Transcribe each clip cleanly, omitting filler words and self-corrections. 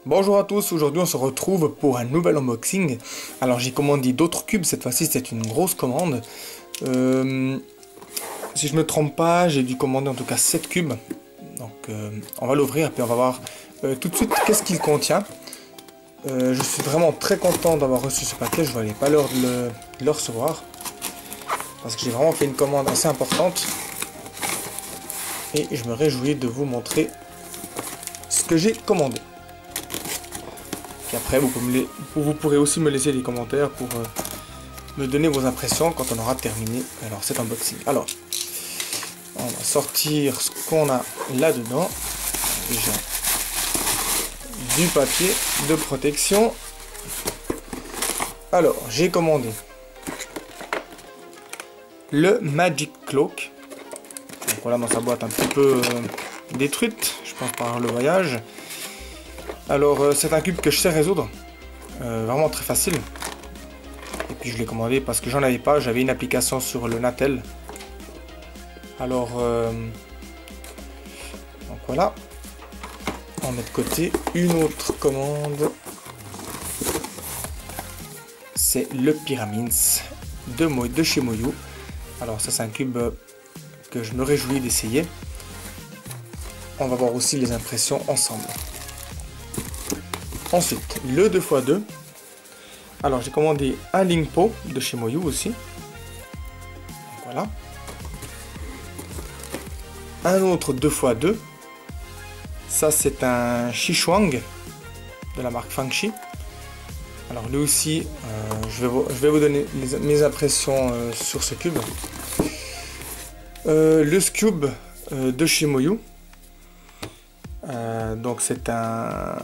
Bonjour à tous, aujourd'hui on se retrouve pour un nouvel unboxing. Alors j'ai commandé d'autres cubes, cette fois-ci c'est une grosse commande. Si je me trompe pas, j'ai dû commander en tout cas 7 cubes. Donc on va l'ouvrir et puis on va voir tout de suite qu'est-ce qu'il contient. Je suis vraiment très content d'avoir reçu ce paquet, je ne voyais pas l'heure de le recevoir. Parce que j'ai vraiment fait une commande assez importante. Et je me réjouis de vous montrer ce que j'ai commandé. Et après, vous pourrez aussi me laisser des commentaires pour me donner vos impressions quand on aura terminé alors cet unboxing. Alors, on va sortir ce qu'on a là-dedans. Déjà, du papier de protection. Alors, j'ai commandé le Magic Cloak. Donc voilà dans sa boîte un petit peu détruite, je pense par le voyage. Alors c'est un cube que je sais résoudre, vraiment très facile. Et puis je l'ai commandé parce que j'en avais pas, j'avais une application sur le Natel. Alors donc voilà, on met de côté une autre commande. C'est le Pyramins de chez Moyu. Alors ça c'est un cube que je me réjouis d'essayer. On va voir aussi les impressions ensemble. Ensuite, le 2x2. Alors, j'ai commandé un Lingpo de chez Moyu aussi. Voilà. Un autre 2x2. Ça, c'est un Xishuang de la marque Fangxi. Alors, lui aussi, je vais vous donner mes impressions sur ce cube. Le Scube de chez Moyu. Donc c'est un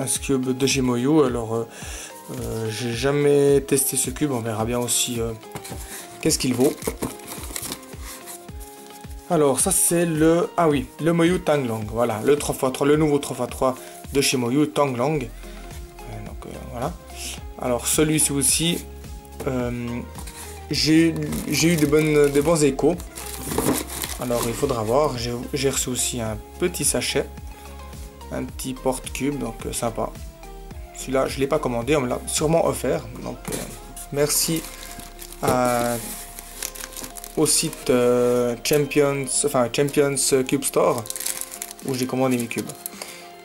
Scube de chez Moyu. Alors j'ai jamais testé ce cube, on verra bien aussi qu'est-ce qu'il vaut. Alors ça c'est le le Moyu Tanglang, voilà, le 3x3, le nouveau 3x3 de chez Moyu Tanglang. Donc voilà. Alors celui-ci aussi j'ai eu des bons échos. Alors il faudra voir, j'ai reçu aussi un petit sachet, un petit porte-cube, donc sympa. Celui-là je ne l'ai pas commandé, on me l'a sûrement offert. Donc merci au site Champions Cube Store où j'ai commandé mes cubes.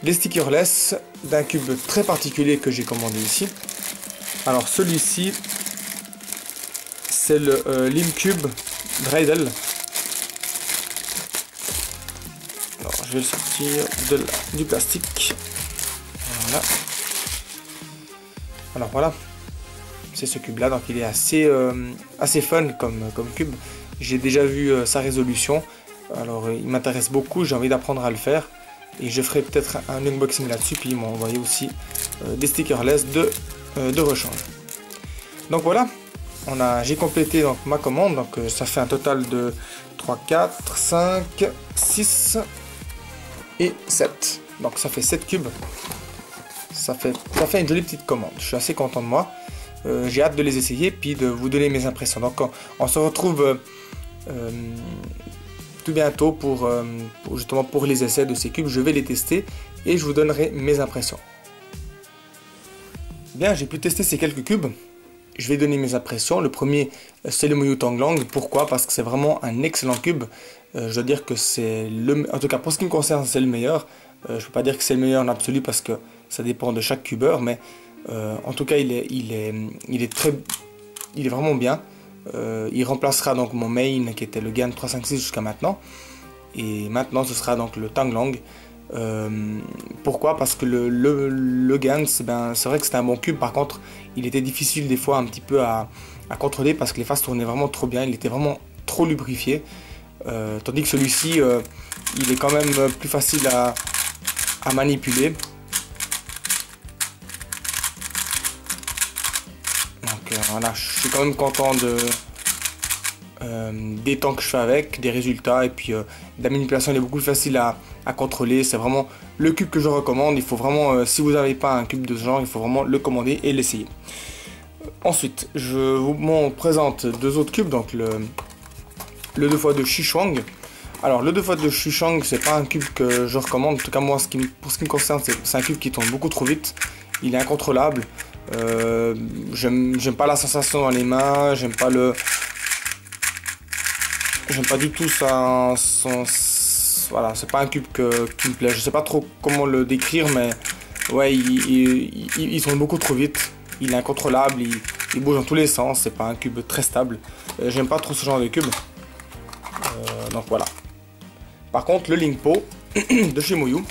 Les stickerless d'un cube très particulier que j'ai commandé ici. Alors celui-ci c'est le Limcube Dreidel. Alors, je vais le sortir du plastique. Voilà. Alors voilà, c'est ce cube là, donc il est assez fun comme cube. J'ai déjà vu sa résolution, alors il m'intéresse beaucoup, j'ai envie d'apprendre à le faire. Et je ferai peut-être un unboxing là-dessus, puis ils m'ont envoyé aussi des stickerless de rechange. Donc voilà, j'ai complété donc ma commande, donc ça fait un total de 3, 4, 5, 6 et 7. Donc ça fait 7 cubes. Ça fait une jolie petite commande. Je suis assez content de moi. J'ai hâte de les essayer puis de vous donner mes impressions. Donc on se retrouve tout bientôt pour justement pour les essais de ces cubes. Je vais les tester et je vous donnerai mes impressions. Bien, j'ai pu tester ces quelques cubes. Je vais donner mes impressions. Le premier, c'est le Moyu Tanglang. Pourquoi? Parce que c'est vraiment un excellent cube. Je dois dire que c'est en tout cas pour ce qui me concerne, c'est le meilleur. Je ne peux pas dire que c'est le meilleur en absolu parce que ça dépend de chaque cubeur, mais en tout cas, il est vraiment bien. Il remplacera donc mon main qui était le GAN 356 jusqu'à maintenant. Et maintenant, ce sera donc le Tanglang. Pourquoi? Parce que le GAN, c'est vrai que c'était un bon cube. Par contre, il était difficile des fois un petit peu à contrôler parce que les faces tournaient vraiment trop bien. Il était vraiment trop lubrifié. Tandis que celui-ci, il est quand même plus facile à manipuler. Donc voilà, je suis quand même content des temps que je fais avec, des résultats, et puis la manipulation elle est beaucoup plus facile à contrôler. C'est vraiment le cube que je recommande. Il faut vraiment, si vous n'avez pas un cube de ce genre, il faut vraiment le commander et l'essayer. Ensuite, je vous présente deux autres cubes, donc le 2x2 Xishuang. Alors le 2x2 Xuchang, c'est pas un cube que je recommande. En tout cas moi, pour ce qui me concerne, c'est un cube qui tourne beaucoup trop vite. Il est incontrôlable. J'aime pas la sensation dans les mains. J'aime pas du tout voilà, c'est pas un cube qui me plaît. Je sais pas trop comment le décrire, mais ouais, il tourne beaucoup trop vite. Il est incontrôlable. Il bouge dans tous les sens. C'est pas un cube très stable. J'aime pas trop ce genre de cube. Donc voilà. Par contre, le Lingpo de chez Moyu,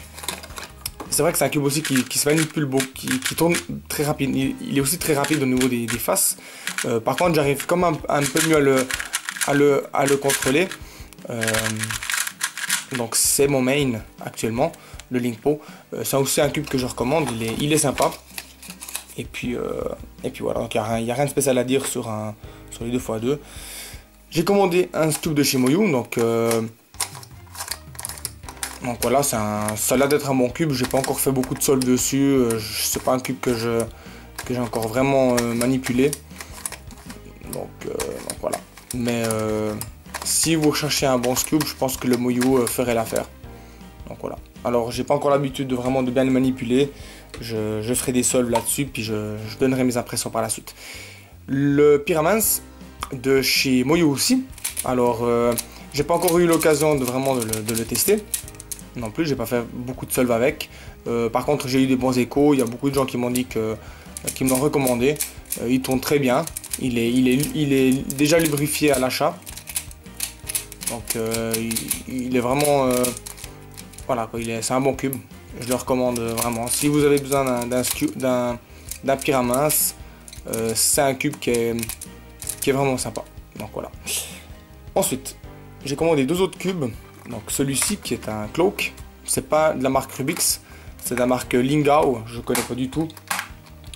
c'est vrai que c'est un cube aussi qui se manipule beaucoup, qui tourne très rapide. Il est aussi très rapide au niveau des faces. Par contre, j'arrive comme un peu mieux à le contrôler. Donc c'est mon main actuellement, le Lingpo. C'est aussi un cube que je recommande. Il est sympa. Et puis voilà. Donc il n'y a rien de spécial à dire sur les 2x2. J'ai commandé un cube de chez Moyu. Donc voilà, ça a l'air d'être un bon cube. J'ai pas encore fait beaucoup de soldes dessus. C'est pas un cube que j'ai encore vraiment manipulé. Donc voilà. Mais si vous recherchez un bon cube, je pense que le Moyu ferait l'affaire. Donc voilà. Alors j'ai pas encore l'habitude de vraiment bien le manipuler. Je ferai des soldes là-dessus, puis je donnerai mes impressions par la suite. Le Pyramans de chez Moyu aussi. Alors j'ai pas encore eu l'occasion de vraiment de le tester. Non plus, j'ai pas fait beaucoup de solves avec. Par contre, j'ai eu des bons échos. Il y a beaucoup de gens qui m'ont dit qui me l'ont recommandé. Il tourne très bien. Il est déjà lubrifié à l'achat. Donc il est vraiment voilà, c'est un bon cube. Je le recommande vraiment. Si vous avez besoin d'un Pyramans, c'est un cube qui est vraiment sympa. Donc voilà. Ensuite, j'ai commandé deux autres cubes. Donc celui-ci qui est un cloak, c'est pas de la marque Rubix, c'est de la marque Lingao, je connais pas du tout.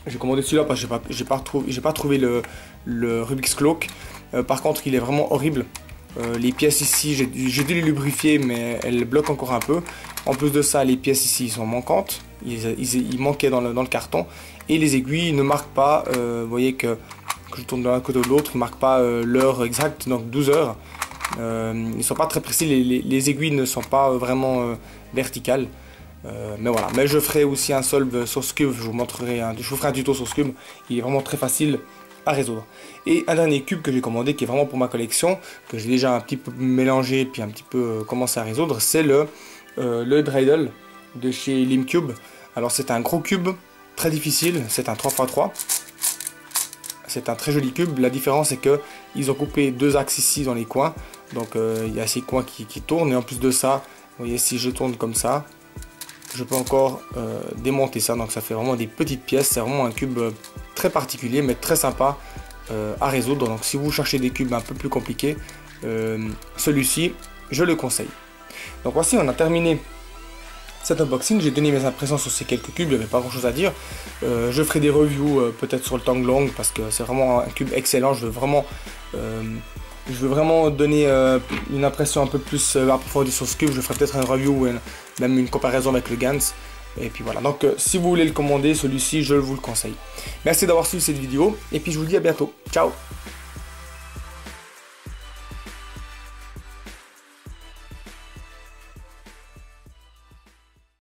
J'ai commandé celui-là parce que j'ai pas trouvé le Rubix cloak. Par contre, il est vraiment horrible. Les pièces ici, j'ai dû les lubrifier, mais elles bloquent encore un peu. En plus de ça, les pièces ici sont manquantes. Ils manquaient dans le carton. Et les aiguilles ne marquent pas. Vous voyez que je tourne d'un côté ou de l'autre, ne marquent pas l'heure exacte, donc 12 heures. Ils ne sont pas très précis, les aiguilles ne sont pas vraiment verticales. Mais voilà, mais je ferai aussi un solve sur ce cube, je vous ferai un tuto sur ce cube. Il est vraiment très facile à résoudre. Et un dernier cube que j'ai commandé, qui est vraiment pour ma collection, que j'ai déjà un petit peu mélangé, puis un petit peu commencé à résoudre, c'est le Dreidel de chez Limcube. Alors c'est un gros cube, très difficile, c'est un 3x3. C'est un très joli cube. La différence c'est que ils ont coupé deux axes ici dans les coins. Donc il y a ces coins qui tournent. Et en plus de ça, vous voyez, si je tourne comme ça, je peux encore démonter ça. Donc ça fait vraiment des petites pièces. C'est vraiment un cube très particulier, mais très sympa à résoudre. Donc si vous cherchez des cubes un peu plus compliqués, celui-ci, je le conseille. Donc voici, on a terminé cet unboxing. J'ai donné mes impressions sur ces quelques cubes, il n'y avait pas grand chose à dire. Je ferai des reviews peut-être sur le Tanglong parce que c'est vraiment un cube excellent. Je veux vraiment donner une impression un peu plus approfondie sur ce cube. Je ferai peut-être une review ou même une comparaison avec le Gans. Et puis voilà, donc si vous voulez le commander, celui-ci, je vous le conseille. Merci d'avoir suivi cette vidéo et puis je vous dis à bientôt. Ciao!